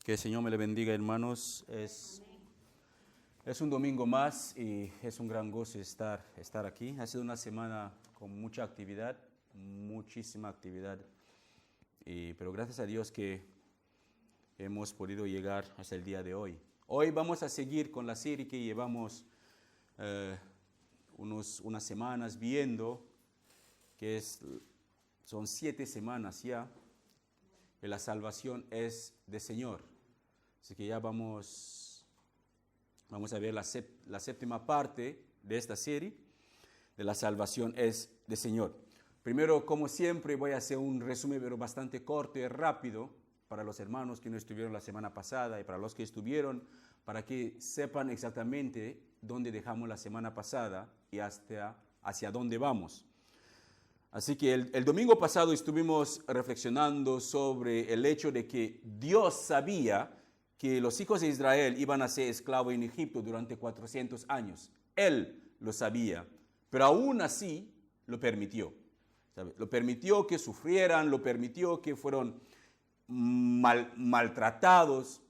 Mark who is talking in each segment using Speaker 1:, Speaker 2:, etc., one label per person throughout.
Speaker 1: Que el Señor me le bendiga, hermanos. Es un domingo más y es un gran gozo estar aquí. Ha sido una semana con mucha actividad, muchísima actividad. Pero gracias a Dios que hemos podido llegar hasta el día de hoy. Hoy vamos a seguir con la serie que llevamos unas semanas viendo, que son 7 semanas ya, que la salvación es del Señor. Así que ya vamos a ver la séptima parte de esta serie, de la salvación es del Señor. Primero, como siempre, voy a hacer un resumen, pero bastante corto y rápido, para los hermanos que no estuvieron la semana pasada y para los que estuvieron, para que sepan exactamente dónde dejamos la semana pasada y hacia dónde vamos. Así que el domingo pasado estuvimos reflexionando sobre el hecho de que Dios sabía que los hijos de Israel iban a ser esclavos en Egipto durante 400 años. Él lo sabía, pero aún así lo permitió. ¿Sabe? Lo permitió que sufrieran, lo permitió que fueron maltratados.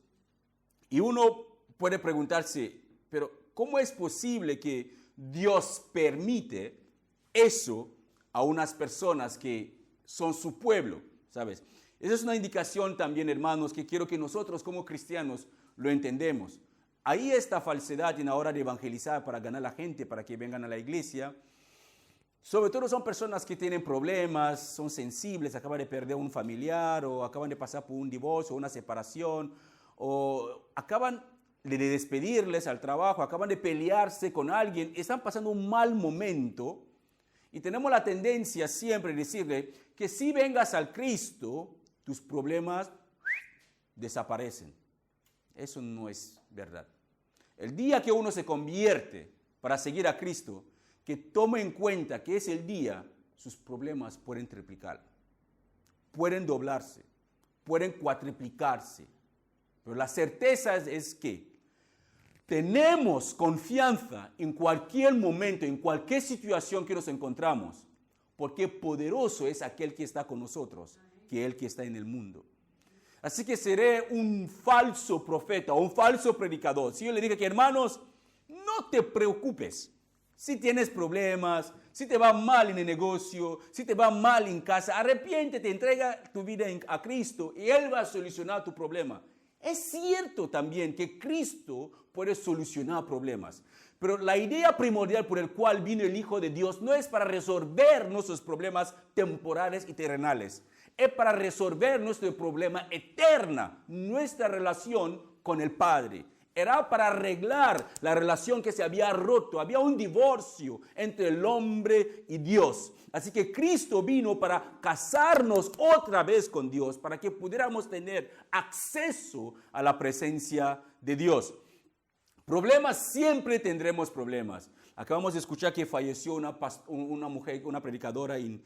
Speaker 1: Y uno puede preguntarse, pero ¿cómo es posible que Dios permite eso a unas personas que son su pueblo? ¿Sabes? Esa es una indicación también, hermanos, que quiero que nosotros como cristianos lo entendemos. Ahí está falsedad en la hora de evangelizar para ganar a la gente, para que vengan a la iglesia. Sobre todo son personas que tienen problemas, son sensibles, acaban de perder un familiar o acaban de pasar por un divorcio, una separación, o acaban de despedirles al trabajo, acaban de pelearse con alguien, están pasando un mal momento y tenemos la tendencia siempre de decirle que si vengas al Cristo, tus problemas desaparecen. Eso no es verdad. El día que uno se convierte para seguir a Cristo, que tome en cuenta que es el día, sus problemas pueden triplicar, pueden doblarse, pueden cuatriplicarse. Pero la certeza es que tenemos confianza en cualquier momento, en cualquier situación que nos encontramos, porque poderoso es aquel que está con nosotros, que el que está en el mundo. Así que seré un falso profeta o un falso predicador si yo le digo que, hermanos, no te preocupes. Si tienes problemas, si te va mal en el negocio, si te va mal en casa, arrepiéntete, entrega tu vida a Cristo y Él va a solucionar tu problema. Es cierto también que Cristo puede solucionar problemas, pero la idea primordial por el cual vino el Hijo de Dios no es para resolver nuestros problemas temporales y terrenales, es para resolver nuestro problema eterno, nuestra relación con el Padre. Era para arreglar la relación que se había roto. Había un divorcio entre el hombre y Dios. Así que Cristo vino para casarnos otra vez con Dios, para que pudiéramos tener acceso a la presencia de Dios. Problemas, siempre tendremos problemas. Acabamos de escuchar que falleció una mujer, una predicadora en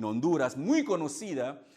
Speaker 1: Honduras, muy conocida.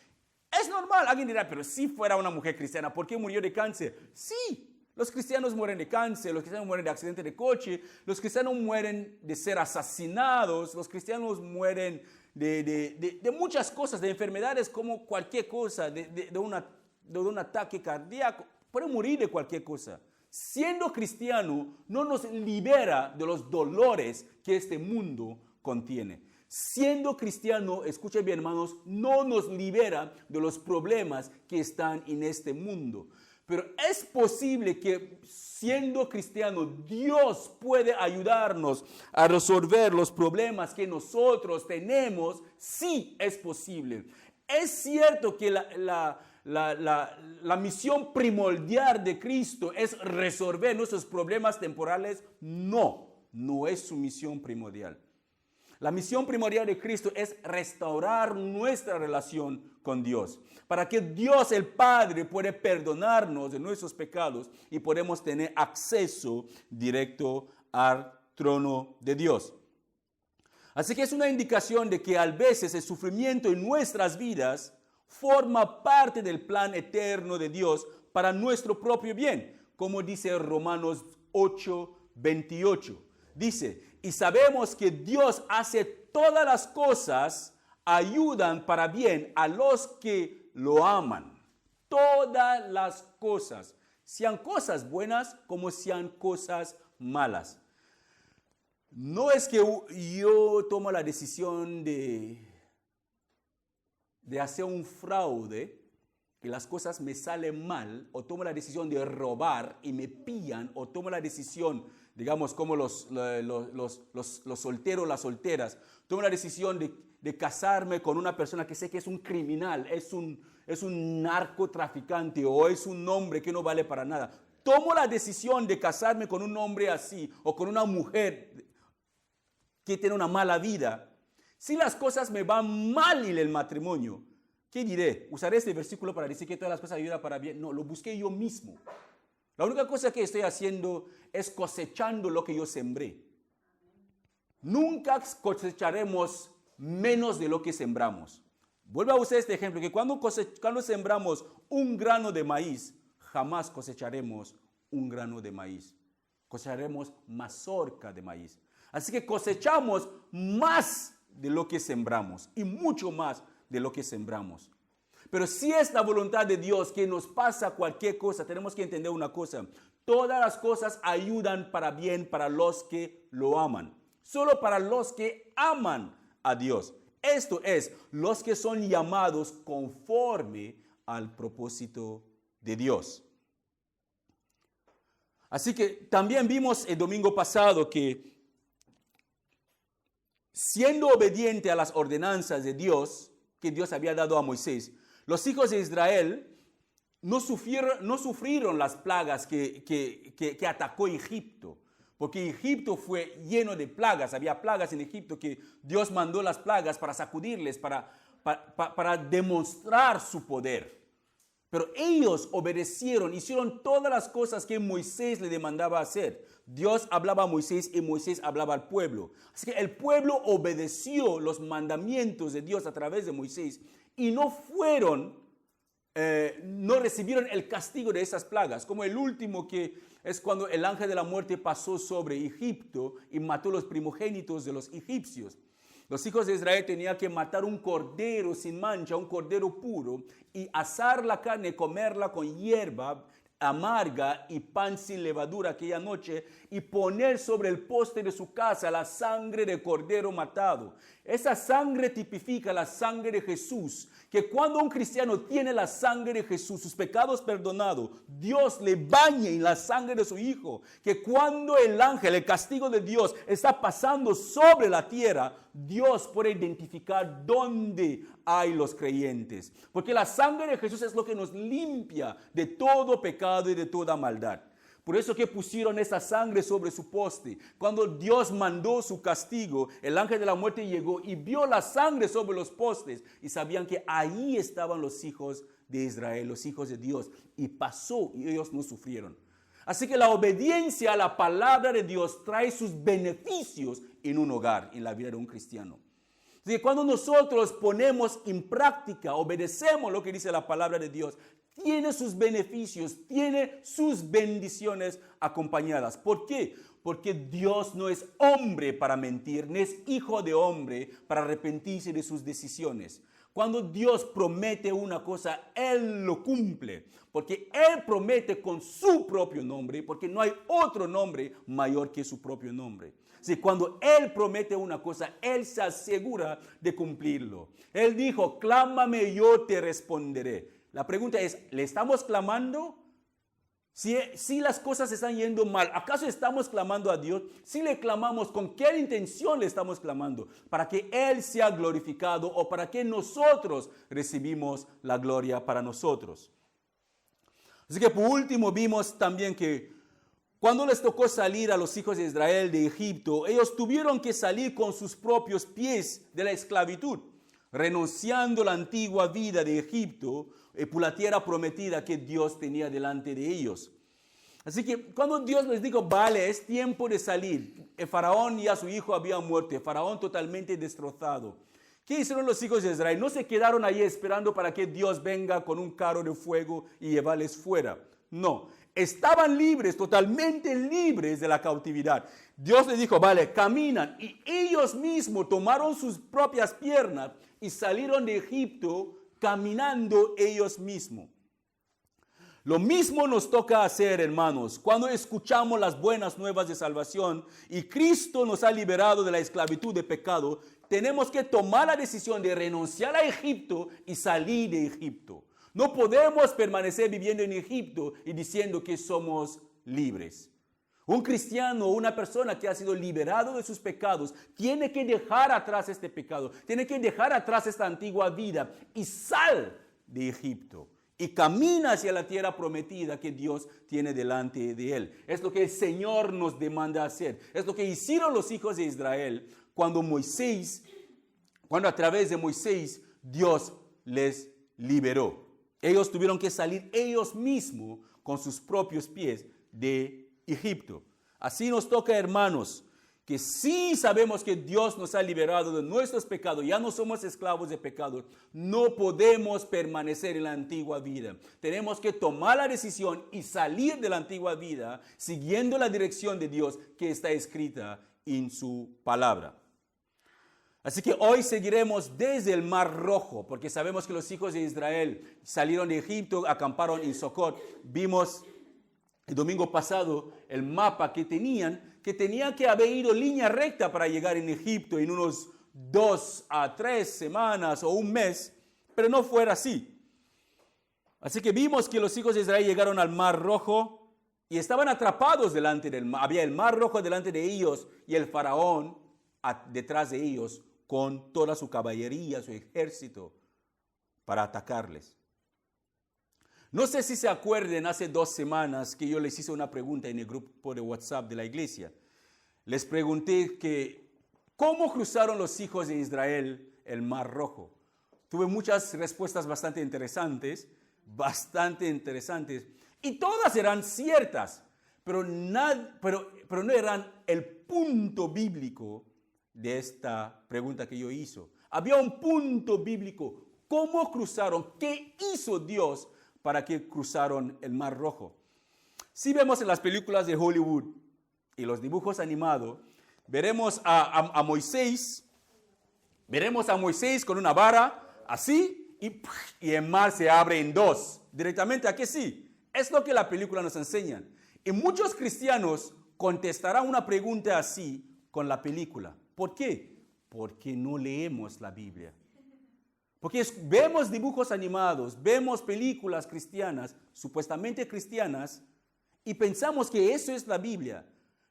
Speaker 1: Es normal, alguien dirá, pero si fuera una mujer cristiana, ¿por qué murió de cáncer? Sí, los cristianos mueren de cáncer, los cristianos mueren de accidente de coche, los cristianos mueren de ser asesinados, los cristianos mueren de muchas cosas, de enfermedades como cualquier cosa, de un ataque cardíaco, pueden morir de cualquier cosa. Siendo cristiano no nos libera de los dolores que este mundo contiene. Siendo cristiano, escuchen bien, hermanos, no nos libera de los problemas que están en este mundo. Pero es posible que siendo cristiano, Dios puede ayudarnos a resolver los problemas que nosotros tenemos. Sí, es posible. Es cierto que la misión primordial de Cristo es resolver nuestros problemas temporales. No es su misión primordial. La misión primordial de Cristo es restaurar nuestra relación con Dios, para que Dios el Padre pueda perdonarnos de nuestros pecados y podemos tener acceso directo al trono de Dios. Así que es una indicación de que a veces el sufrimiento en nuestras vidas forma parte del plan eterno de Dios para nuestro propio bien, como dice Romanos 8:28. Dice, y sabemos que Dios hace todas las cosas, ayudan para bien a los que lo aman. todas las cosas, sean cosas buenas como sean cosas malas. No es que yo tomo la decisión de hacer un fraude y las cosas me salen mal, o tomo la decisión de robar y me pillan, o tomo la decisión, digamos, como los solteros, las solteras, tomo la decisión de casarme con una persona que sé que es un criminal, es un narcotraficante o es un hombre que no vale para nada. Tomo la decisión de casarme con un hombre así o con una mujer que tiene una mala vida. Si las cosas me van mal en el matrimonio, ¿qué diré? ¿Usaré este versículo para decir que todas las cosas ayudan para bien? No, lo busqué yo mismo. La única cosa que estoy haciendo es cosechando lo que yo sembré. Nunca cosecharemos menos de lo que sembramos. Vuelvo a usar este ejemplo, que cuando sembramos un grano de maíz, jamás cosecharemos un grano de maíz. Cosecharemos mazorca de maíz. Así que cosechamos más de lo que sembramos y mucho más de lo que sembramos. Pero si es la voluntad de Dios que nos pasa cualquier cosa, tenemos que entender una cosa. Todas las cosas ayudan para bien para los que lo aman. Solo para los que aman a Dios. Esto es, los que son llamados conforme al propósito de Dios. Así que también vimos el domingo pasado que siendo obediente a las ordenanzas de Dios, que Dios había dado a Moisés, los hijos de Israel no sufrieron las plagas que atacó Egipto. Porque Egipto fue lleno de plagas. Había plagas en Egipto que Dios mandó las plagas para sacudirles, para demostrar su poder. Pero ellos obedecieron, hicieron todas las cosas que Moisés le demandaba hacer. Dios hablaba a Moisés y Moisés hablaba al pueblo. Así que el pueblo obedeció los mandamientos de Dios a través de Moisés y no recibieron el castigo de esas plagas. Como el último, que es cuando el ángel de la muerte pasó sobre Egipto y mató los primogénitos de los egipcios. Los hijos de Israel tenían que matar un cordero sin mancha, un cordero puro, y asar la carne, comerla con hierba amarga y pan sin levadura aquella noche, y poner sobre el poste de su casa la sangre de cordero matado. Esa sangre tipifica la sangre de Jesús, que cuando un cristiano tiene la sangre de Jesús, sus pecados perdonados, Dios le baña en la sangre de su Hijo, que cuando el ángel, el castigo de Dios, está pasando sobre la tierra, Dios puede identificar dónde hay los creyentes. Porque la sangre de Jesús es lo que nos limpia de todo pecado y de toda maldad. Por eso que pusieron esa sangre sobre su poste. Cuando Dios mandó su castigo, el ángel de la muerte llegó y vio la sangre sobre los postes. Y sabían que ahí estaban los hijos de Israel, los hijos de Dios. Y pasó y ellos no sufrieron. Así que la obediencia a la palabra de Dios trae sus beneficios en un hogar, en la vida de un cristiano. Así que cuando nosotros ponemos en práctica, obedecemos lo que dice la palabra de Dios, tiene sus beneficios, tiene sus bendiciones acompañadas. ¿Por qué? Porque Dios no es hombre para mentir, ni es hijo de hombre para arrepentirse de sus decisiones. Cuando Dios promete una cosa, Él lo cumple. Porque Él promete con su propio nombre, porque no hay otro nombre mayor que su propio nombre. Si cuando Él promete una cosa, Él se asegura de cumplirlo. Él dijo, clámame, yo te responderé. La pregunta es, ¿le estamos clamando? Si las cosas están yendo mal, ¿acaso estamos clamando a Dios? Si le clamamos, ¿con qué intención le estamos clamando? ¿Para que Él sea glorificado o para que nosotros recibimos la gloria para nosotros? Así que por último vimos también que cuando les tocó salir a los hijos de Israel de Egipto, ellos tuvieron que salir con sus propios pies de la esclavitud, renunciando a la antigua vida de Egipto por la tierra prometida que Dios tenía delante de ellos. Así que cuando Dios les dijo, vale, es tiempo de salir, el faraón y a su hijo habían muerto, el faraón totalmente destrozado. ¿Qué hicieron los hijos de Israel? No se quedaron ahí esperando para que Dios venga con un carro de fuego y llevarles fuera. No, estaban libres, totalmente libres de la cautividad. Dios les dijo, vale, caminan. Y ellos mismos tomaron sus propias piernas y salieron de Egipto caminando ellos mismos. Lo mismo nos toca hacer, hermanos, cuando escuchamos las buenas nuevas de salvación y Cristo nos ha liberado de la esclavitud de pecado. Tenemos que tomar la decisión de renunciar a Egipto y salir de Egipto. No podemos permanecer viviendo en Egipto y diciendo que somos libres. Un cristiano o una persona que ha sido liberado de sus pecados tiene que dejar atrás este pecado, tiene que dejar atrás esta antigua vida y sal de Egipto y camina hacia la tierra prometida que Dios tiene delante de él. Es lo que el Señor nos demanda hacer. Es lo que hicieron los hijos de Israel cuando a través de Moisés Dios les liberó. Ellos tuvieron que salir ellos mismos con sus propios pies de Egipto. Así nos toca, hermanos, que sí sabemos que Dios nos ha liberado de nuestros pecados, ya no somos esclavos de pecados, no podemos permanecer en la antigua vida. Tenemos que tomar la decisión y salir de la antigua vida siguiendo la dirección de Dios que está escrita en su palabra. Así que hoy seguiremos desde el Mar Rojo, porque sabemos que los hijos de Israel salieron de Egipto, acamparon en Socot. Vimos el domingo pasado el mapa que tenían que haber ido línea recta para llegar en Egipto en unos 2 a 3 semanas o un mes, pero no fue así. Así que vimos que los hijos de Israel llegaron al Mar Rojo y estaban atrapados delante del mar. Había el Mar Rojo delante de ellos y el faraón detrás de ellos con toda su caballería, su ejército, para atacarles. No sé si se acuerdan, hace 2 semanas que yo les hice una pregunta en el grupo de WhatsApp de la iglesia. Les pregunté que cómo cruzaron los hijos de Israel el Mar Rojo. Tuve muchas respuestas bastante interesantes, y todas eran ciertas, pero no eran el punto bíblico de esta pregunta que yo hice. Había un punto bíblico. ¿Cómo cruzaron? ¿Qué hizo Dios para que cruzaron el Mar Rojo? Si vemos en las películas de Hollywood y los dibujos animados, veremos a Moisés con una vara así y el mar se abre en 2. Directamente, ¿a qué sí? Es lo que la película nos enseña. Y muchos cristianos contestarán una pregunta así con la película. ¿Por qué? Porque no leemos la Biblia. Porque vemos dibujos animados, vemos películas cristianas, supuestamente cristianas, y pensamos que eso es la Biblia.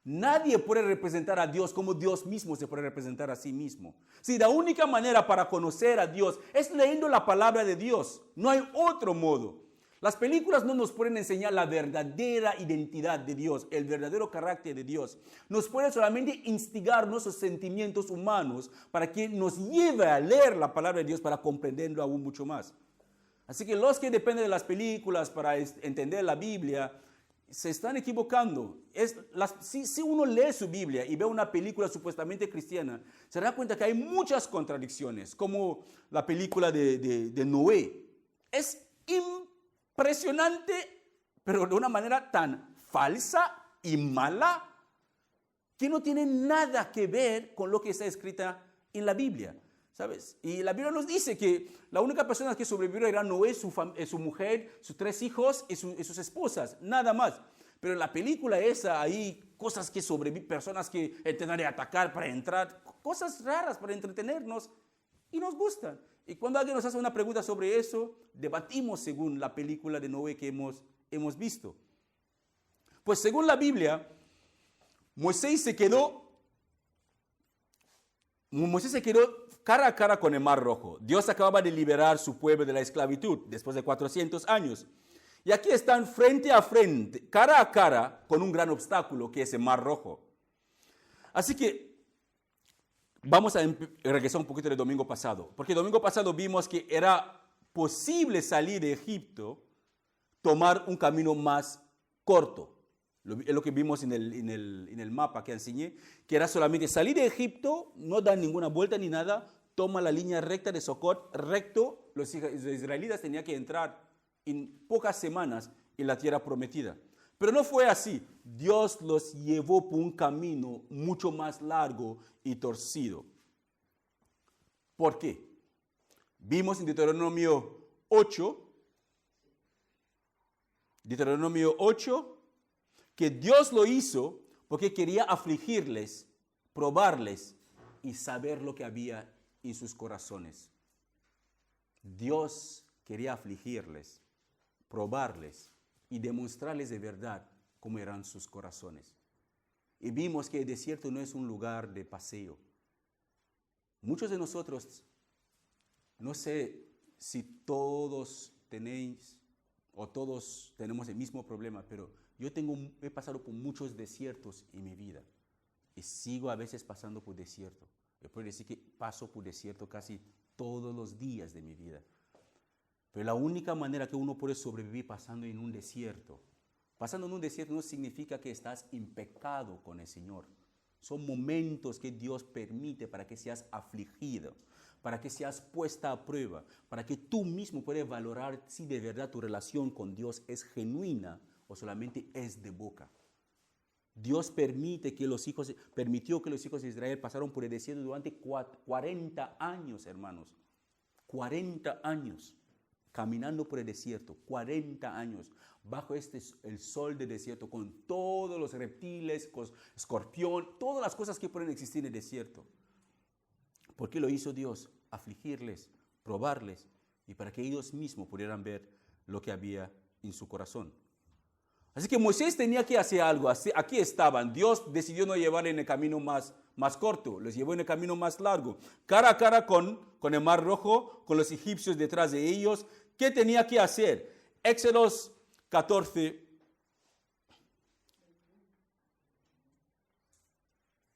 Speaker 1: Nadie puede representar a Dios como Dios mismo se puede representar a sí mismo. Si la única manera para conocer a Dios es leyendo la palabra de Dios, no hay otro modo. Las películas no nos pueden enseñar la verdadera identidad de Dios, el verdadero carácter de Dios. Nos pueden solamente instigar nuestros sentimientos humanos para que nos lleve a leer la palabra de Dios para comprenderlo aún mucho más. Así que los que dependen de las películas para entender la Biblia se están equivocando. Si uno lee su Biblia y ve una película supuestamente cristiana, se da cuenta que hay muchas contradicciones, como la película de Noé. Es impresionante, pero de una manera tan falsa y mala que no tiene nada que ver con lo que está escrita en la Biblia, ¿sabes? Y la Biblia nos dice que la única persona que sobrevivió era Noé, su mujer, sus 3 hijos y sus esposas, nada más. Pero en la película esa hay cosas que sobreviven, personas que intentan atacar para entrar, cosas raras para entretenernos y nos gustan. Y cuando alguien nos hace una pregunta sobre eso, debatimos según la película de Noé que hemos visto. Pues según la Biblia, Moisés se quedó cara a cara con el Mar Rojo. Dios acababa de liberar su pueblo de la esclavitud después de 400 años. Y aquí están frente a frente, cara a cara, con un gran obstáculo que es el Mar Rojo. Así que vamos a regresar un poquito del domingo pasado, porque el domingo pasado vimos que era posible salir de Egipto, tomar un camino más corto. Es lo que vimos en el mapa que enseñé, que era solamente salir de Egipto, no dar ninguna vuelta ni nada, toma la línea recta de Socot, recto. Los israelitas tenían que entrar en pocas semanas en la tierra prometida. Pero no fue así. Dios los llevó por un camino mucho más largo y torcido. ¿Por qué? Vimos en Deuteronomio 8, Deuteronomio 8, que Dios lo hizo porque quería afligirles, probarles y saber lo que había en sus corazones. Dios quería afligirles, probarles y demostrarles de verdad cómo eran sus corazones. Y vimos que el desierto no es un lugar de paseo. Muchos de nosotros, no sé si todos tenéis o todos tenemos el mismo problema, pero yo he pasado por muchos desiertos en mi vida y sigo a veces pasando por desierto. Yo puedo decir que paso por desierto casi todos los días de mi vida. Pero la única manera que uno puede sobrevivir pasando en un desierto no significa que estás en pecado con el Señor. Son momentos que Dios permite para que seas afligido, para que seas puesta a prueba, para que tú mismo puedas valorar si de verdad tu relación con Dios es genuina o solamente es de boca. Dios permitió que los hijos de Israel pasaron por el desierto durante 40 años, hermanos. 40 años caminando por el desierto, 40 años, bajo el sol del desierto, con todos los reptiles, con escorpión, todas las cosas que pueden existir en el desierto. ¿Por qué lo hizo Dios? Afligirles, probarles, y para que ellos mismos pudieran ver lo que había en su corazón. Así que Moisés tenía que hacer algo. Aquí estaban. Dios decidió no llevarle en el camino más corto, les llevó en el camino más largo. Cara a cara con el Mar Rojo, con los egipcios detrás de ellos. ¿Qué tenía que hacer? Éxodos 14.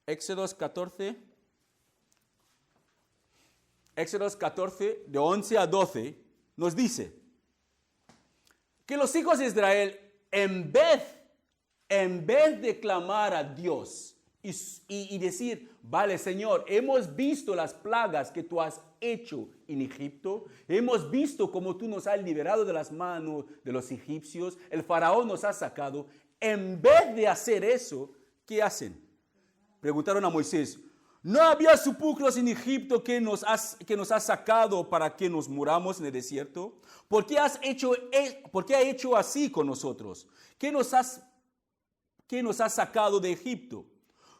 Speaker 1: Éxodos 14, de 11 a 12, nos dice que los hijos de Israel, en vez de clamar a Dios y decir, vale, Señor, hemos visto las plagas que tú has hecho en Egipto, hemos visto cómo tú nos has liberado de las manos de los egipcios, el faraón nos ha sacado. En vez de hacer eso, ¿qué hacen? Preguntaron a Moisés, ¿no había sepulcros en Egipto que nos has sacado para que nos muramos en el desierto? ¿Por qué has hecho así con nosotros? ¿Qué nos has sacado de Egipto?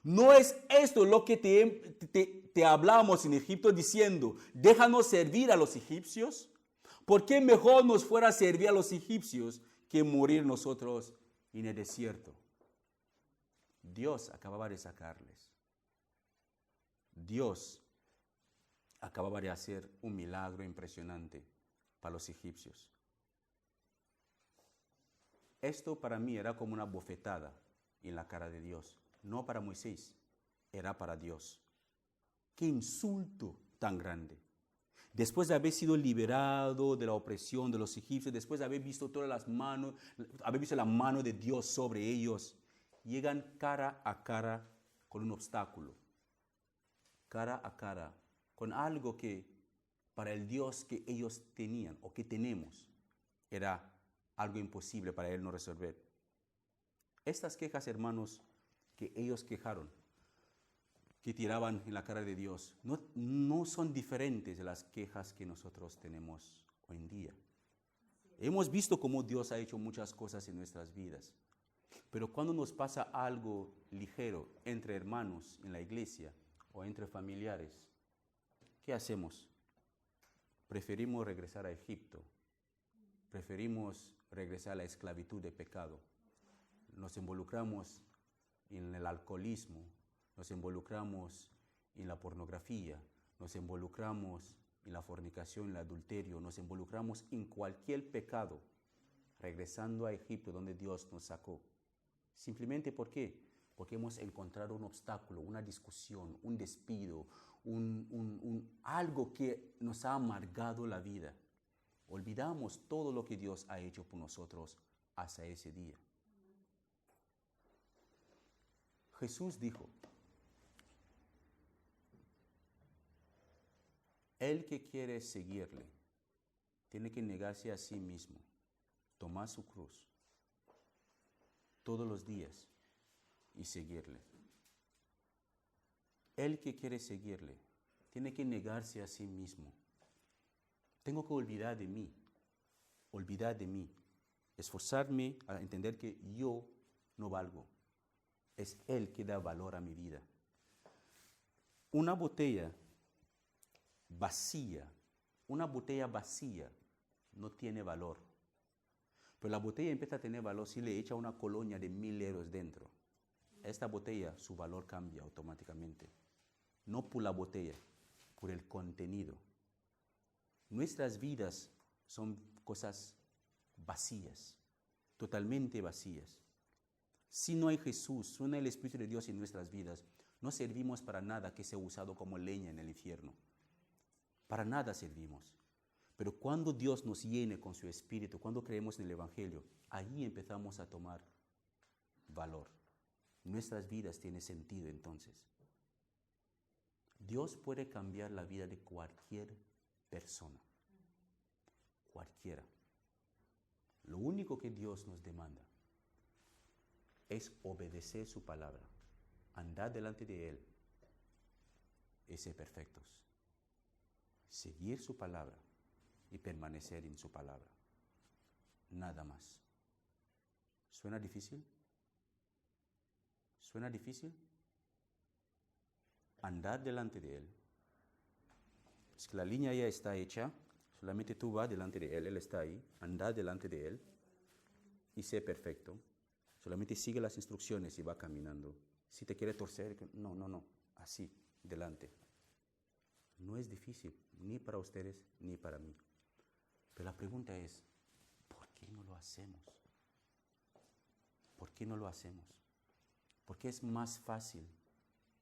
Speaker 1: ¿No es esto lo que te hablamos en Egipto diciendo, déjanos servir a los egipcios? ¿Por qué mejor nos fuera servir a los egipcios que morir nosotros en el desierto? Dios acababa de sacarles. Dios acababa de hacer un milagro impresionante para los egipcios. Esto para mí era como una bofetada en la cara de Dios. No para Moisés, era para Dios. ¡Qué insulto tan grande! Después de haber sido liberado de la opresión de los egipcios, después de haber visto todas las manos, haber visto la mano de Dios sobre ellos, llegan cara a cara con un obstáculo, cara a cara con algo que para el Dios que ellos tenían o que tenemos era algo imposible para Él no resolver. Estas quejas, hermanos, que ellos quejaron, que tiraban en la cara de Dios, no son diferentes de las quejas que nosotros tenemos hoy en día. Hemos visto cómo Dios ha hecho muchas cosas en nuestras vidas, pero cuando nos pasa algo ligero entre hermanos en la iglesia o entre familiares, ¿qué hacemos? Preferimos regresar a Egipto, preferimos regresar a la esclavitud de pecado. Nos involucramos en el alcoholismo, nos involucramos en la pornografía, nos involucramos en la fornicación, en el adulterio, nos involucramos en cualquier pecado, regresando a Egipto donde Dios nos sacó. Simplemente ¿por qué? Porque hemos encontrado un obstáculo, una discusión, un despido, algo que nos ha amargado la vida. Olvidamos todo lo que Dios ha hecho por nosotros hasta ese día. Jesús dijo, el que quiere seguirle tiene que negarse a sí mismo, tomar su cruz todos los días y seguirle. El que quiere seguirle tiene que negarse a sí mismo. Tengo que olvidar de mí, esforzarme a entender que yo no valgo. Es Él que da valor a mi vida. Una botella vacía no tiene valor. Pero la botella empieza a tener valor si le echa una colonia de 1,000 euros dentro. Esta botella, su valor cambia automáticamente. No por la botella, por el contenido. Nuestras vidas son cosas vacías, totalmente vacías. Si no hay Jesús, si no hay el Espíritu de Dios en nuestras vidas, no servimos para nada que sea usado como leña en el infierno. Para nada servimos. Pero cuando Dios nos llene con su Espíritu, cuando creemos en el Evangelio, ahí empezamos a tomar valor. Nuestras vidas tienen sentido entonces. Dios puede cambiar la vida de cualquier persona. Cualquiera. Lo único que Dios nos demanda es obedecer su palabra, andar delante de Él y ser perfectos. Seguir su palabra y permanecer en su palabra. Nada más. ¿Suena difícil? ¿Suena difícil? Andar delante de Él. Es que la línea ya está hecha, solamente tú vas delante de Él, Él está ahí, andar delante de Él y ser perfecto. Solamente sigue las instrucciones y va caminando. Si te quiere torcer, no, así, delante. No es difícil, ni para ustedes, ni para mí. Pero la pregunta es, ¿por qué no lo hacemos? ¿Por qué no lo hacemos? Porque es más fácil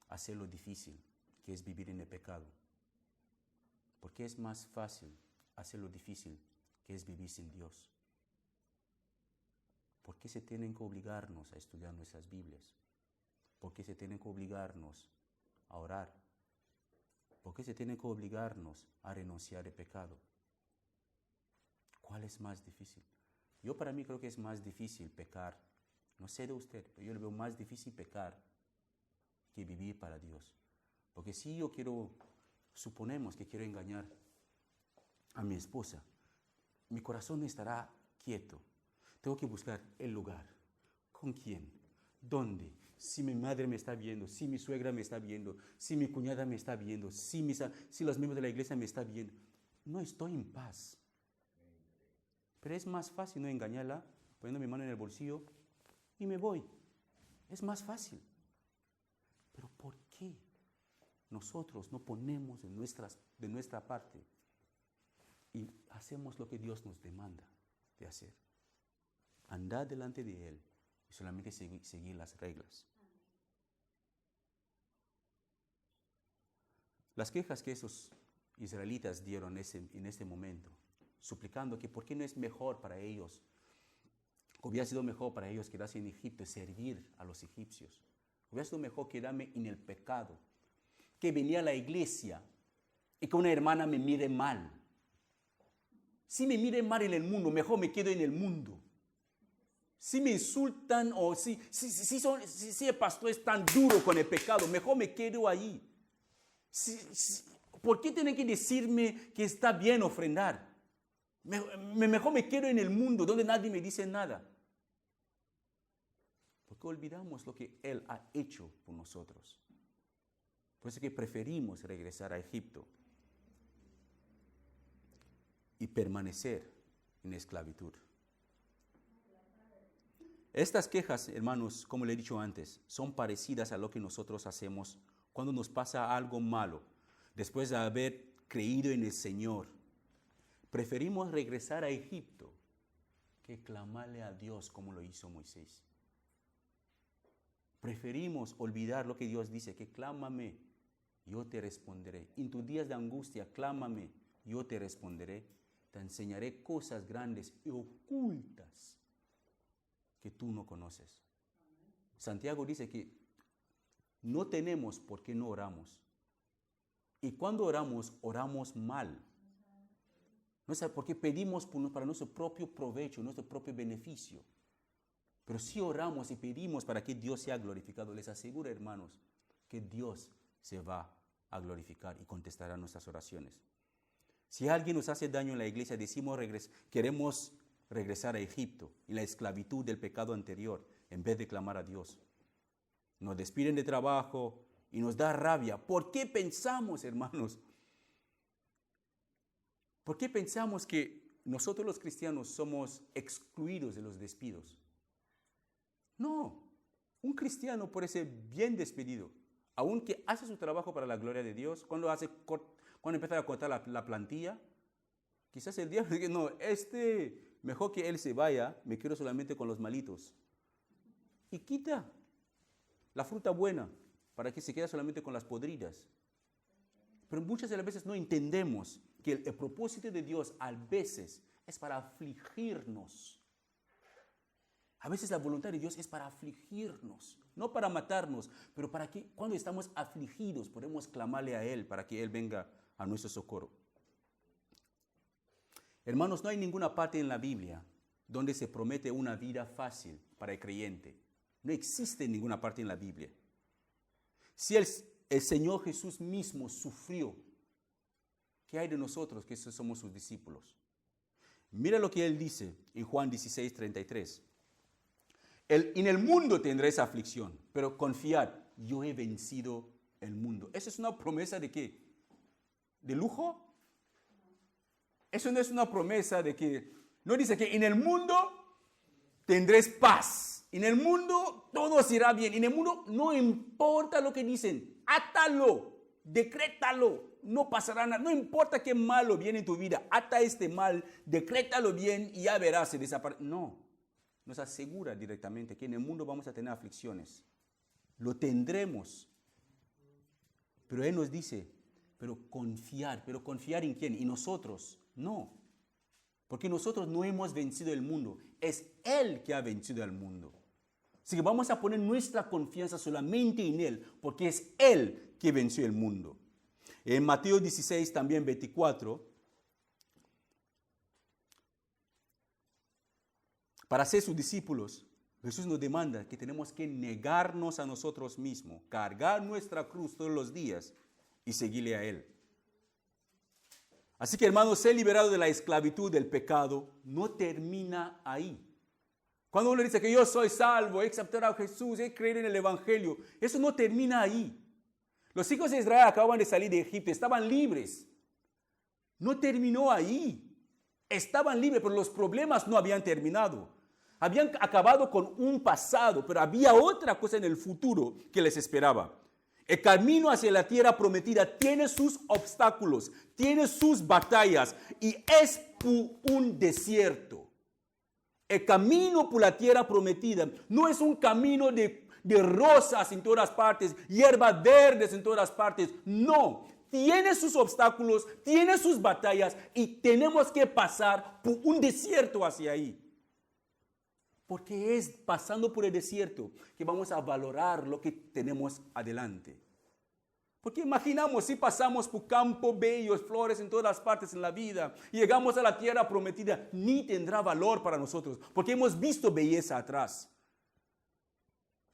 Speaker 1: hacer lo difícil, que es vivir en el pecado. Porque es más fácil hacer lo difícil, que es vivir sin Dios. ¿Por qué se tienen que obligarnos a estudiar nuestras Biblias? ¿Por qué se tienen que obligarnos a orar? ¿Por qué se tienen que obligarnos a renunciar al pecado? ¿Cuál es más difícil? Yo para mí creo que es más difícil pecar. No sé de usted, pero yo le veo más difícil pecar que vivir para Dios. Porque si yo suponemos que quiero engañar a mi esposa, mi corazón no estará quieto. Tengo que buscar el lugar. ¿Con quién? ¿Dónde? Si mi madre me está viendo, si mi suegra me está viendo, si mi cuñada me está viendo, si los miembros de la iglesia me están viendo. No estoy en paz. Pero es más fácil no engañarla, poniendo mi mano en el bolsillo y me voy. Es más fácil. Pero ¿por qué nosotros no ponemos de nuestra parte y hacemos lo que Dios nos demanda de hacer? Andar delante de Él y solamente seguir las reglas. Las quejas que esos israelitas dieron en ese momento, suplicando que por qué no es mejor para ellos, hubiera sido mejor para ellos quedarse en Egipto y servir a los egipcios. Hubiera sido mejor quedarme en el pecado, que venía a la iglesia y que una hermana me mire mal. Si me mire mal en el mundo, mejor me quedo en el mundo. Si me insultan o si el pastor es tan duro con el pecado, mejor me quedo ahí. ¿Por qué tienen que decirme que está bien ofrendar? Mejor me quedo en el mundo donde nadie me dice nada. Porque olvidamos lo que Él ha hecho por nosotros. Por eso es que preferimos regresar a Egipto y permanecer en esclavitud. Estas quejas, hermanos, como le he dicho antes, son parecidas a lo que nosotros hacemos cuando nos pasa algo malo, después de haber creído en el Señor. Preferimos regresar a Egipto que clamarle a Dios como lo hizo Moisés. Preferimos olvidar lo que Dios dice, que clámame, yo te responderé. En tus días de angustia, clámame, yo te responderé. Te enseñaré cosas grandes y ocultas que tú no conoces. Santiago dice que no tenemos por qué no oramos. Y cuando oramos, oramos mal. No sé por qué pedimos para nuestro propio provecho, nuestro propio beneficio. Pero si oramos y pedimos para que Dios sea glorificado, les aseguro, hermanos, que Dios se va a glorificar y contestará nuestras oraciones. Si alguien nos hace daño en la iglesia, decimos queremos regresar a Egipto y la esclavitud del pecado anterior en vez de clamar a Dios. Nos despiden de trabajo y nos da rabia. ¿Por qué pensamos, hermanos? ¿Por qué pensamos que nosotros los cristianos somos excluidos de los despidos? No, un cristiano puede ser bien despedido, aunque hace su trabajo para la gloria de Dios. Cuando empieza a cortar la plantilla, quizás el diablo dice, no, mejor que él se vaya, me quedo solamente con los malitos. Y quita la fruta buena para que se quede solamente con las podridas. Pero muchas de las veces no entendemos que el propósito de Dios a veces es para afligirnos. A veces la voluntad de Dios es para afligirnos, no para matarnos, pero para que cuando estamos afligidos podemos clamarle a Él para que Él venga a nuestro socorro. Hermanos, no hay ninguna parte en la Biblia donde se promete una vida fácil para el creyente. No existe ninguna parte en la Biblia. Si el Señor Jesús mismo sufrió, ¿qué hay de nosotros que somos sus discípulos? Mira lo que Él dice en Juan 16:33. En el mundo tendréis aflicción, pero confiad, yo he vencido el mundo. ¿Esa es una promesa de qué? ¿De lujo? Eso no es una promesa de que, no dice que en el mundo tendréis paz. En el mundo todo os irá bien. En el mundo no importa lo que dicen, átalo, decrétalo, no pasará nada. No importa qué malo viene en tu vida, ata este mal, decrétalo bien y ya verás, se desaparece. No. Nos asegura directamente que en el mundo vamos a tener aflicciones. Lo tendremos. Pero Él nos dice, pero confiar ¿en quién? ¿Y nosotros? No. Porque nosotros no hemos vencido el mundo. Es Él que ha vencido al mundo. Así que vamos a poner nuestra confianza solamente en Él, porque es Él que venció el mundo. En Mateo 16, también 24, para ser sus discípulos, Jesús nos demanda que tenemos que negarnos a nosotros mismos, cargar nuestra cruz todos los días y seguirle a Él. Así que, hermanos, ser liberado de la esclavitud del pecado no termina ahí. Cuando uno dice que yo soy salvo, he aceptado a Jesús, he creído en el Evangelio, eso no termina ahí. Los hijos de Israel acaban de salir de Egipto, estaban libres. No terminó ahí. Estaban libres, pero los problemas no habían terminado. Habían acabado con un pasado, pero había otra cosa en el futuro que les esperaba. El camino hacia la tierra prometida tiene sus obstáculos, tiene sus batallas y es un desierto. El camino por la tierra prometida no es un camino de rosas en todas partes, hierbas verdes en todas partes. No, tiene sus obstáculos, tiene sus batallas y tenemos que pasar por un desierto hacia ahí. Porque es pasando por el desierto que vamos a valorar lo que tenemos adelante. Porque imaginamos si pasamos por campos bellos, flores en todas partes en la vida, y llegamos a la tierra prometida, ni tendrá valor para nosotros, porque hemos visto belleza atrás.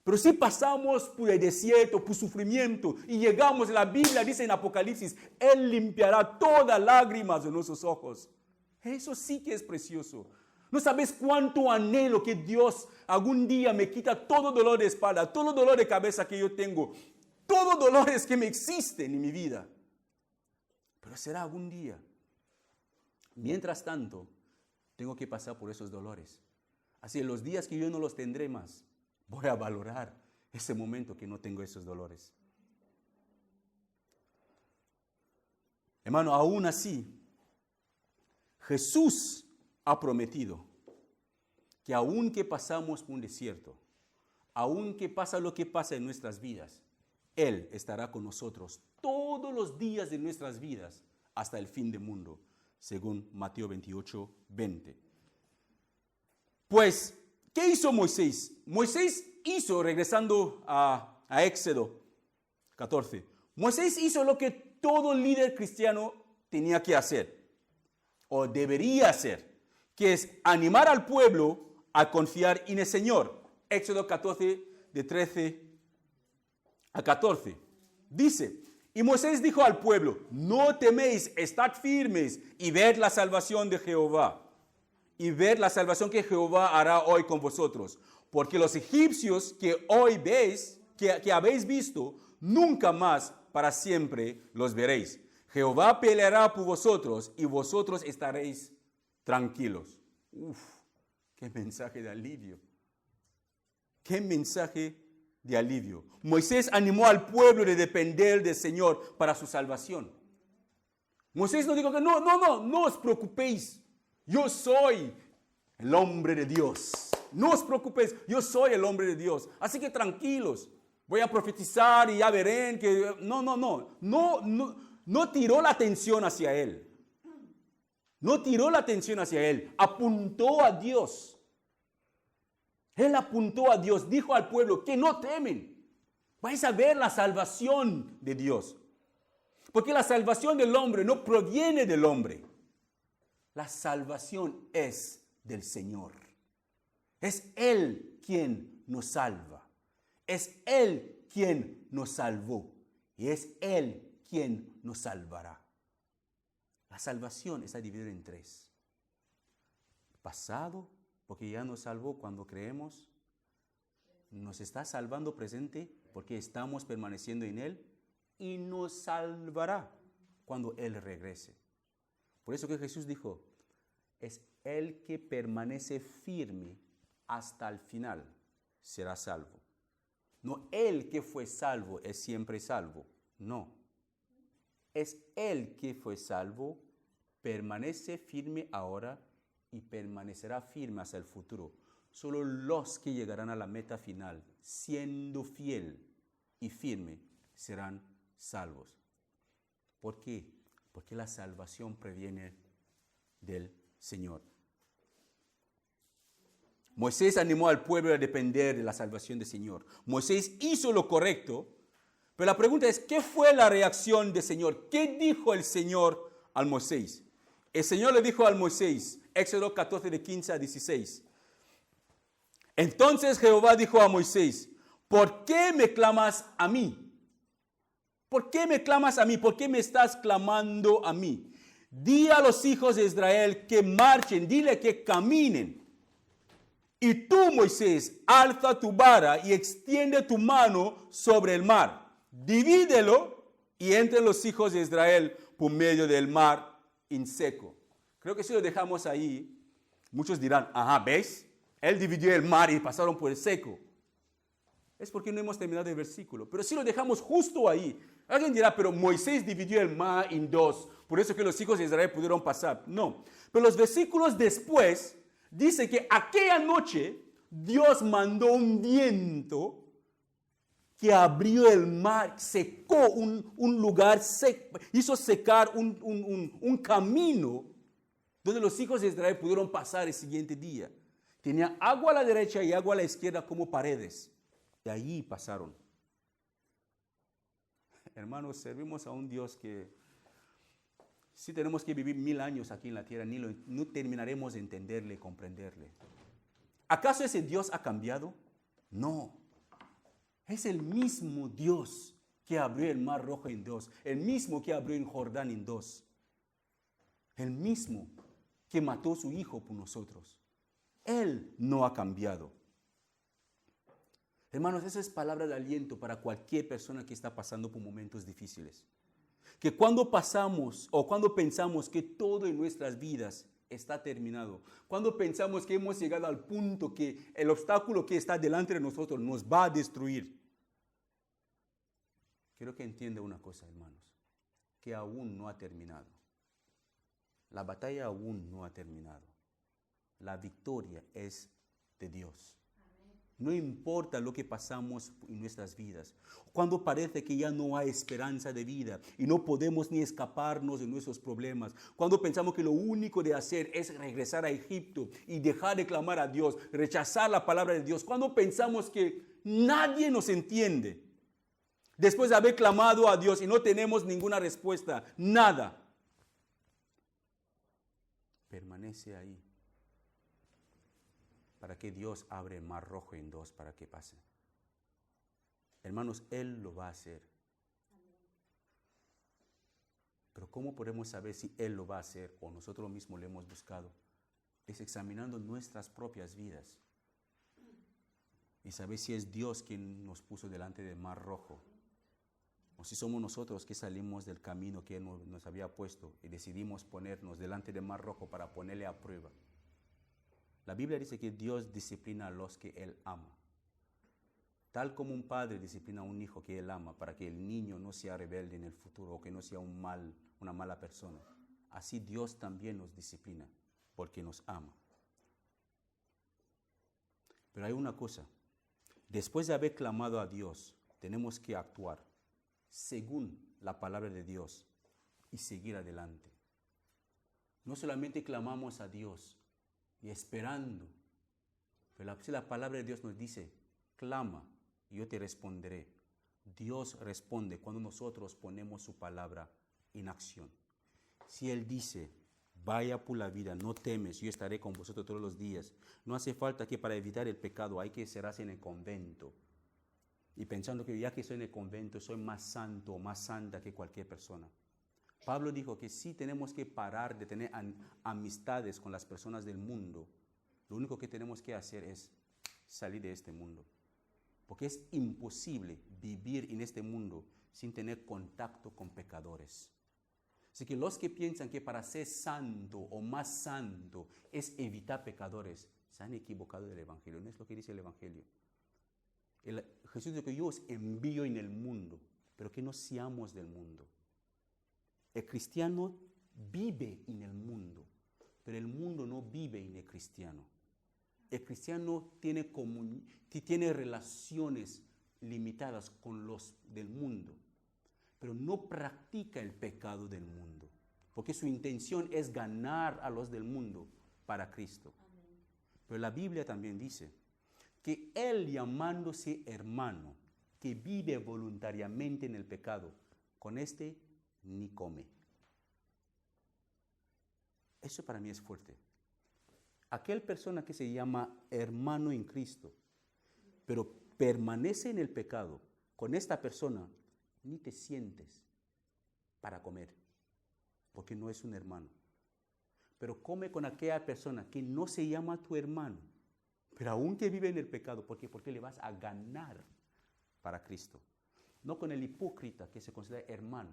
Speaker 1: Pero si pasamos por el desierto, por sufrimiento, y llegamos, la Biblia dice en Apocalipsis, Él limpiará todas lágrimas de nuestros ojos. Eso sí que es precioso. No sabes cuánto anhelo que Dios algún día me quita todo dolor de espalda, todo dolor de cabeza que yo tengo, todos dolores que me existen en mi vida. Pero será algún día. Mientras tanto, tengo que pasar por esos dolores. Así en los días que yo no los tendré más, voy a valorar ese momento que no tengo esos dolores. Hermano, aún así, Jesús ha prometido que aun que pasamos por un desierto, aun que pasa lo que pasa en nuestras vidas, Él estará con nosotros todos los días de nuestras vidas hasta el fin del mundo, según Mateo 28, 20. Pues, ¿qué hizo Moisés? Moisés hizo, regresando a Éxodo 14, Moisés hizo lo que todo líder cristiano tenía que hacer, o debería hacer, que es animar al pueblo a confiar en el Señor. Éxodo 14, de 13 a 14. Dice, y Moisés dijo al pueblo, no teméis, estad firmes y ved la salvación de Jehová. y ver la salvación que Jehová hará hoy con vosotros. Porque los egipcios que hoy veis, que habéis visto, nunca más para siempre los veréis. Jehová peleará por vosotros y vosotros estaréis tranquilos. Uf, qué mensaje de alivio. Qué mensaje de alivio. Moisés animó al pueblo de depender del Señor para su salvación. Moisés no dijo que no os preocupéis. Yo soy el hombre de Dios. No os preocupéis, yo soy el hombre de Dios. Así que tranquilos. Voy a profetizar y ya verán que... No tiró la atención hacia él. No tiró la atención hacia él. Apuntó a Dios. Él apuntó a Dios. Dijo al pueblo que no temen. Vais a ver la salvación de Dios. Porque la salvación del hombre no proviene del hombre. La salvación es del Señor. Es Él quien nos salva. Es Él quien nos salvó. Y es Él quien nos salvará. La salvación está dividida en tres. Pasado, porque ya nos salvó cuando creemos. Nos está salvando presente porque estamos permaneciendo en Él. Y nos salvará cuando Él regrese. Por eso que Jesús dijo, es el que permanece firme hasta el final, será salvo. No el que fue salvo es siempre salvo, no. Es el que fue salvo, permanece firme ahora y permanecerá firme hasta el futuro. Solo los que llegarán a la meta final, siendo fiel y firme, serán salvos. ¿Por qué? Porque la salvación proviene del Señor. Moisés animó al pueblo a depender de la salvación del Señor. Moisés hizo lo correcto, pero la pregunta es, ¿qué fue la reacción del Señor? ¿Qué dijo el Señor al Moisés? El Señor le dijo al Moisés, Éxodo 14, de 15 a 16. Entonces Jehová dijo a Moisés, ¿por qué me clamas a mí? ¿Por qué me clamas a mí? ¿Por qué me estás clamando a mí? Di a los hijos de Israel que marchen, dile que caminen. Y tú, Moisés, alza tu vara y extiende tu mano sobre el mar. Divídelo y entren los hijos de Israel por medio del mar en seco. Creo que si lo dejamos ahí, muchos dirán, ajá, ¿ves? Él dividió el mar y pasaron por el seco. Es porque no hemos terminado el versículo. Pero si lo dejamos justo ahí, alguien dirá, pero Moisés dividió el mar en dos, por eso que los hijos de Israel pudieron pasar. No, pero los versículos después dice que aquella noche Dios mandó un viento que abrió el mar, secó un lugar, hizo secar un camino donde los hijos de Israel pudieron pasar el siguiente día. Tenía agua a la derecha y agua a la izquierda como paredes. De allí pasaron. Hermanos, servimos a un Dios que si tenemos que vivir 1000 años aquí en la tierra, no terminaremos de entenderle y comprenderle. ¿Acaso ese Dios ha cambiado? No. Es el mismo Dios que abrió el mar rojo en dos. El mismo que abrió el Jordán en dos. El mismo que mató a su hijo por nosotros. Él no ha cambiado. Hermanos, esa es palabra de aliento para cualquier persona que está pasando por momentos difíciles. Que cuando pasamos o cuando pensamos que todo en nuestras vidas está terminado, cuando pensamos que hemos llegado al punto que el obstáculo que está delante de nosotros nos va a destruir, quiero que entienda una cosa, hermanos, que aún no ha terminado. La batalla aún no ha terminado. La victoria es de Dios. No importa lo que pasamos en nuestras vidas. Cuando parece que ya no hay esperanza de vida y no podemos ni escaparnos de nuestros problemas. Cuando pensamos que lo único de hacer es regresar a Egipto y dejar de clamar a Dios, rechazar la palabra de Dios. Cuando pensamos que nadie nos entiende. Después de haber clamado a Dios y no tenemos ninguna respuesta, nada. Permanece ahí. Para que Dios abra el mar rojo en dos para que pase. Hermanos, Él lo va a hacer. Pero ¿cómo podemos saber si Él lo va a hacer o nosotros mismos lo hemos buscado? es examinando nuestras propias vidas y saber si es Dios quien nos puso delante del mar rojo o si somos nosotros que salimos del camino que Él nos había puesto y decidimos ponernos delante del mar rojo para ponerle a prueba. La Biblia dice que Dios disciplina a los que Él ama. Tal como un padre disciplina a un hijo que Él ama para que el niño no sea rebelde en el futuro o que no sea una mala persona. Así Dios también nos disciplina porque nos ama. Pero hay una cosa. Después de haber clamado a Dios, tenemos que actuar según la palabra de Dios y seguir adelante. No solamente clamamos a Dios y esperando, pero si la palabra de Dios nos dice, clama y yo te responderé. Dios responde cuando nosotros ponemos su palabra en acción. Si Él dice, vaya por la vida, no temes, yo estaré con vosotros todos los días. No hace falta que para evitar el pecado hay que encerrarse en el convento. Y pensando que ya que estoy en el convento soy más santo o más santa que cualquier persona. Pablo dijo que sí tenemos que parar de tener amistades con las personas del mundo. Lo único que tenemos que hacer es salir de este mundo. Porque es imposible vivir en este mundo sin tener contacto con pecadores. Así que los que piensan que para ser santo o más santo es evitar pecadores, se han equivocado del Evangelio. No es lo que dice el Evangelio. Jesús dijo que yo os envío en el mundo, pero que no seamos del mundo. El cristiano vive en el mundo, pero el mundo no vive en el cristiano. El cristiano tiene relaciones limitadas con los del mundo, pero no practica el pecado del mundo, porque su intención es ganar a los del mundo para Cristo. Amén. Pero la Biblia también dice que él, llamándose hermano, que vive voluntariamente en el pecado, con este ni come. Eso para mí es fuerte. Aquel persona que se llama hermano en Cristo, pero permanece en el pecado, con esta persona ni te sientes para comer, porque no es un hermano. Pero come con aquella persona que no se llama tu hermano, pero aún que vive en el pecado, ¿por qué? Porque le vas a ganar para Cristo. No con el hipócrita que se considera hermano,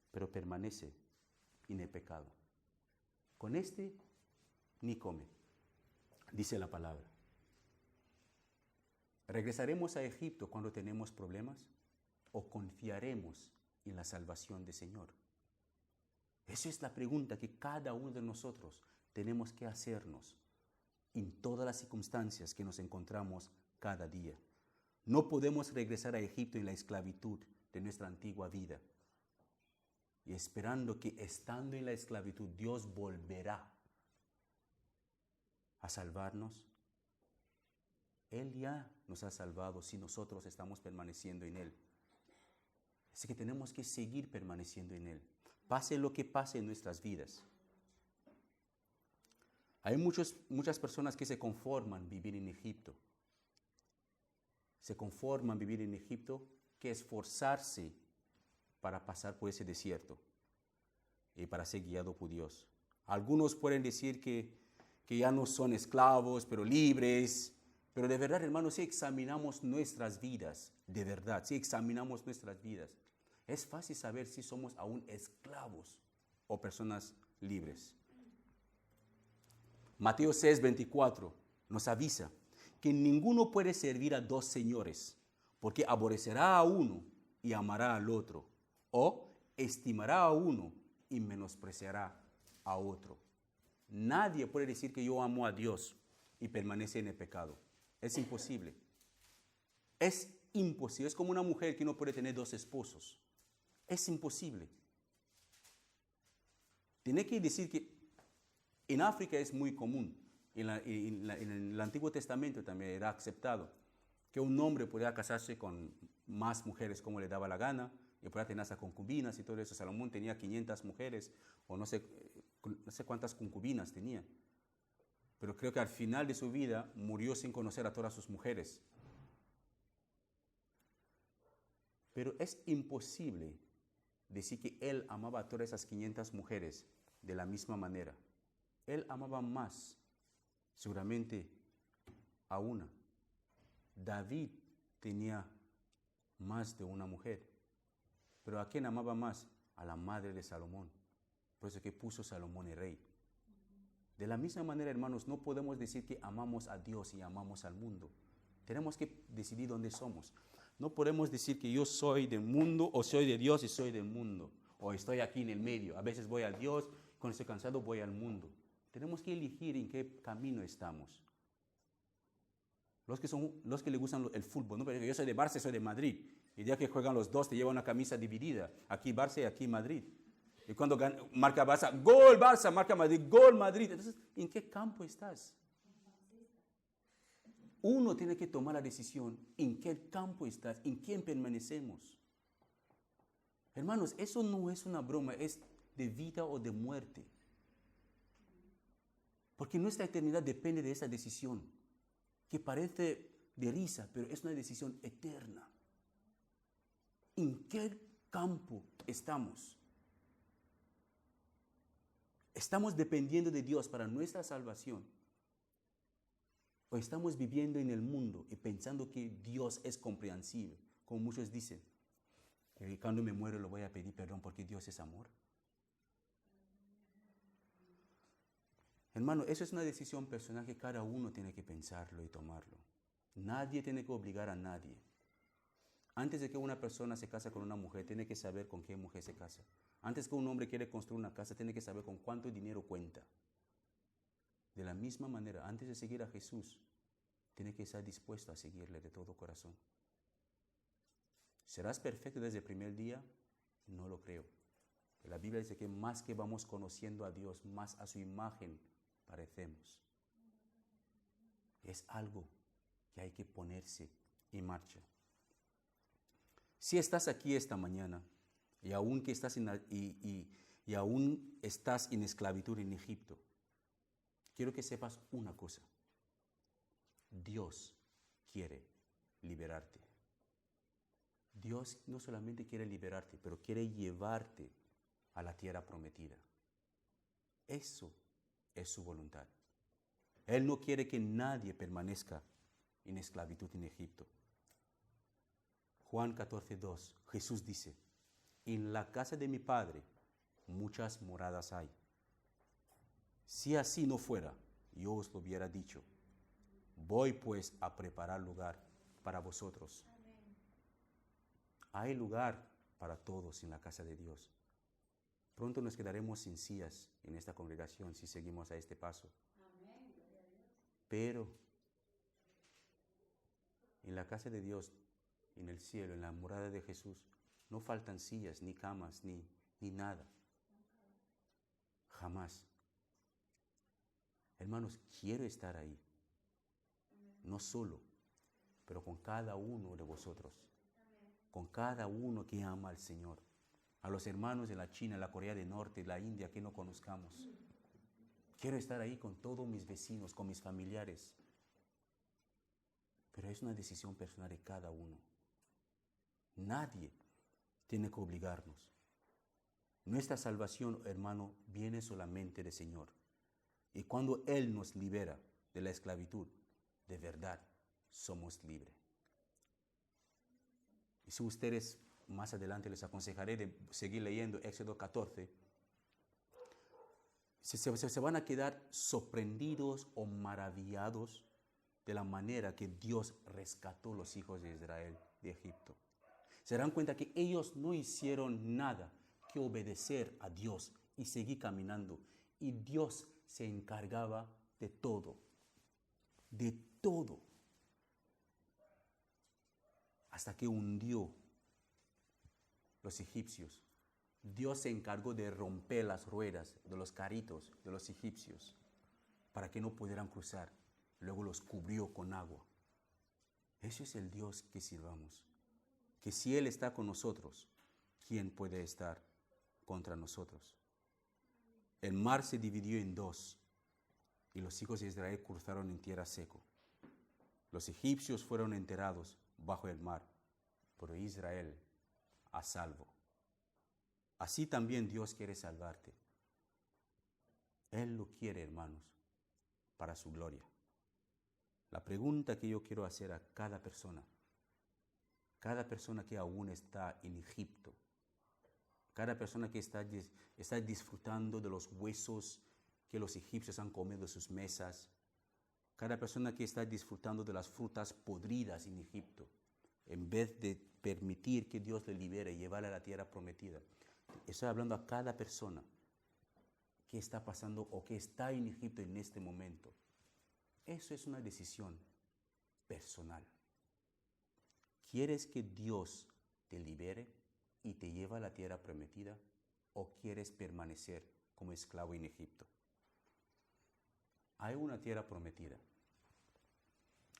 Speaker 1: pero permanece en el pecado. Con este ni come, dice la palabra. ¿Regresaremos a Egipto cuando tenemos problemas o confiaremos en la salvación del Señor? Esa es la pregunta que cada uno de nosotros tenemos que hacernos en todas las circunstancias que nos encontramos cada día. No podemos regresar a Egipto en la esclavitud de nuestra antigua vida y esperando que estando en la esclavitud Dios volverá a salvarnos. Él ya nos ha salvado si nosotros estamos permaneciendo en Él. Así que tenemos que seguir permaneciendo en Él, pase lo que pase en nuestras vidas. Hay muchas personas que se conforman vivir en Egipto. Se conforman vivir en Egipto, que esforzarse para pasar por ese desierto y para ser guiado por Dios. Algunos pueden decir que ya no son esclavos, pero libres. Pero de verdad, hermanos, si examinamos nuestras vidas, de verdad, si examinamos nuestras vidas, es fácil saber si somos aún esclavos o personas libres. Mateo 6:24 nos avisa que ninguno puede servir a dos señores, porque aborrecerá a uno y amará al otro, o estimará a uno y menospreciará a otro. Nadie puede decir que yo amo a Dios y permanece en el pecado. Es imposible. Es imposible. Es como una mujer que no puede tener dos esposos. Es imposible. Tiene que decir que en África es muy común. En el Antiguo Testamento también era aceptado que un hombre podía casarse con más mujeres como le daba la gana y podía tener hasta concubinas y todo eso. Salomón tenía 500 mujeres o no sé cuántas concubinas tenía. Pero creo que al final de su vida murió sin conocer a todas sus mujeres. Pero es imposible decir que él amaba a todas esas 500 mujeres de la misma manera. Él amaba más seguramente a una. David tenía más de una mujer. Pero ¿a quién amaba más? A la madre de Salomón. Por eso que puso Salomón el rey. De la misma manera, hermanos, no podemos decir que amamos a Dios y amamos al mundo. Tenemos que decidir dónde somos. No podemos decir que yo soy del mundo o soy de Dios y soy del mundo. O estoy aquí en el medio. A veces voy a Dios, cuando estoy cansado voy al mundo. Tenemos que elegir en qué camino estamos. Los que le gustan el fútbol, ¿no? Pero yo soy de Barça y soy de Madrid. Y ya que juegan los dos, te llevan una camisa dividida. Aquí Barça y aquí Madrid. Y cuando marca Barça, gol Barça, marca Madrid, gol Madrid. Entonces, ¿en qué campo estás? Uno tiene que tomar la decisión en qué campo estás, en quién permanecemos. Hermanos, eso no es una broma, es de vida o de muerte. Porque nuestra eternidad depende de esa decisión, que parece de risa, pero es una decisión eterna. ¿En qué campo estamos? ¿Estamos dependiendo de Dios para nuestra salvación? ¿O estamos viviendo en el mundo y pensando que Dios es comprensible? Como muchos dicen, que cuando me muero le voy a pedir perdón porque Dios es amor. Hermano, eso es una decisión personal que cada uno tiene que pensarlo y tomarlo. Nadie tiene que obligar a nadie. Antes de que una persona se casa con una mujer, tiene que saber con qué mujer se casa. Antes que un hombre quiere construir una casa, tiene que saber con cuánto dinero cuenta. De la misma manera, antes de seguir a Jesús, tiene que estar dispuesto a seguirle de todo corazón. ¿Serás perfecto desde el primer día? No lo creo. La Biblia dice que más que vamos conociendo a Dios, más a su imagen parecemos. Es algo que hay que ponerse en marcha. Si estás aquí esta mañana y aún estás en esclavitud en Egipto, quiero que sepas una cosa. Dios quiere liberarte. Dios no solamente quiere liberarte, pero quiere llevarte a la tierra prometida. Eso es su voluntad. Él no quiere que nadie permanezca en esclavitud en Egipto. Juan 14:2, Jesús dice, en la casa de mi Padre muchas moradas hay. Si así no fuera, yo os lo hubiera dicho. Voy pues a preparar lugar para vosotros. Amén. Hay lugar para todos en la casa de Dios. Pronto nos quedaremos sin sillas en esta congregación si seguimos a este paso. Amén. Pero en la casa de Dios, en el cielo, en la morada de Jesús, no faltan sillas, ni camas, ni nada. Jamás. Hermanos, quiero estar ahí. No solo, pero con cada uno de vosotros. Con cada uno que ama al Señor. A los hermanos de la China, la Corea del Norte, la India, que no conozcamos. Quiero estar ahí con todos mis vecinos, con mis familiares. Pero es una decisión personal de cada uno. Nadie tiene que obligarnos. Nuestra salvación, hermano, viene solamente del Señor. Y cuando Él nos libera de la esclavitud, de verdad somos libres. Y si ustedes más adelante les aconsejaré de seguir leyendo Éxodo 14, se van a quedar sorprendidos o maravillados de la manera que Dios rescató a los hijos de Israel de Egipto. Se darán cuenta que ellos no hicieron nada que obedecer a Dios y seguir caminando. Y Dios se encargaba de todo. De todo. Hasta que hundió los egipcios. Dios se encargó de romper las ruedas de los carritos de los egipcios para que no pudieran cruzar. Luego los cubrió con agua. Ese es el Dios que sirvamos. Que si Él está con nosotros, ¿quién puede estar contra nosotros? El mar se dividió en dos y los hijos de Israel cruzaron en tierra seco. Los egipcios fueron enterrados bajo el mar, pero Israel a salvo. Así también Dios quiere salvarte. Él lo quiere, hermanos. para su gloria. La pregunta que yo quiero hacer a cada persona que aún está en Egipto, cada persona que está disfrutando de los huesos que los egipcios han comido de sus mesas, cada persona que está disfrutando de las frutas podridas en Egipto, en vez de permitir que Dios le libere y llevarle a la tierra prometida. Estoy hablando a cada persona que está pasando o que está en Egipto en este momento. Eso es una decisión personal. ¿Quieres que Dios te libere y te lleve a la tierra prometida o quieres permanecer como esclavo en Egipto? Hay una tierra prometida.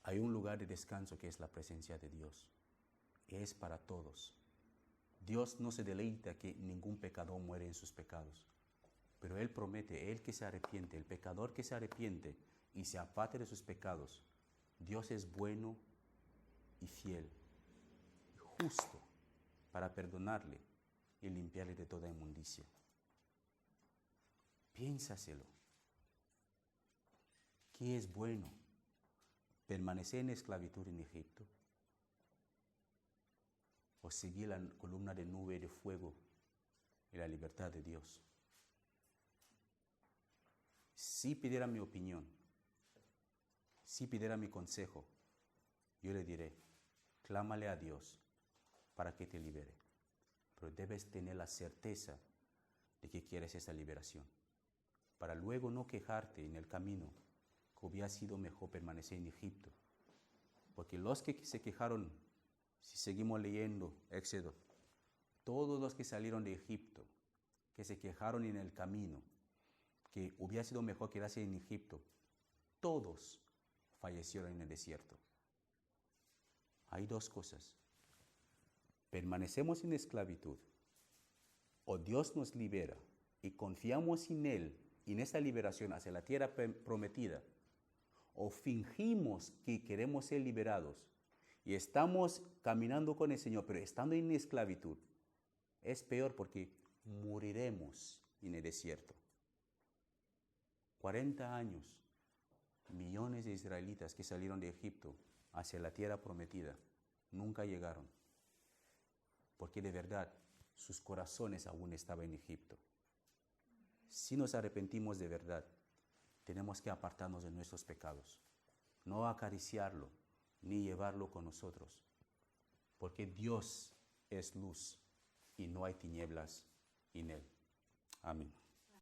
Speaker 1: Hay un lugar de descanso que es la presencia de Dios. Es para todos. Dios no se deleita que ningún pecador muere en sus pecados. Pero Él promete, el que se arrepiente, el pecador que se arrepiente y se aparte de sus pecados, Dios es bueno y fiel, y justo para perdonarle y limpiarle de toda inmundicia. Piénsaselo. ¿Qué es bueno? ¿Permanecer en esclavitud en Egipto? ¿O seguir la columna de nube de fuego y la libertad de Dios? Si pidiera mi opinión, si pidiera mi consejo, yo le diré, clámale a Dios para que te libere. Pero debes tener la certeza de que quieres esa liberación, para luego no quejarte en el camino que hubiera sido mejor permanecer en Egipto. Porque los que se quejaron, si seguimos leyendo Éxodo, todos los que salieron de Egipto, que se quejaron en el camino, que hubiera sido mejor quedarse en Egipto, todos fallecieron en el desierto. Hay dos cosas. Permanecemos en esclavitud, o Dios nos libera y confiamos en Él, en esa liberación hacia la tierra prometida, o fingimos que queremos ser liberados y estamos caminando con el Señor, pero estando en esclavitud, es peor porque moriremos en el desierto. 40 años, millones de israelitas que salieron de Egipto hacia la tierra prometida, nunca llegaron, porque de verdad sus corazones aún estaban en Egipto. Si nos arrepentimos de verdad, tenemos que apartarnos de nuestros pecados, no acariciarlo ni llevarlo con nosotros, porque Dios es luz y no hay tinieblas en Él. Amén.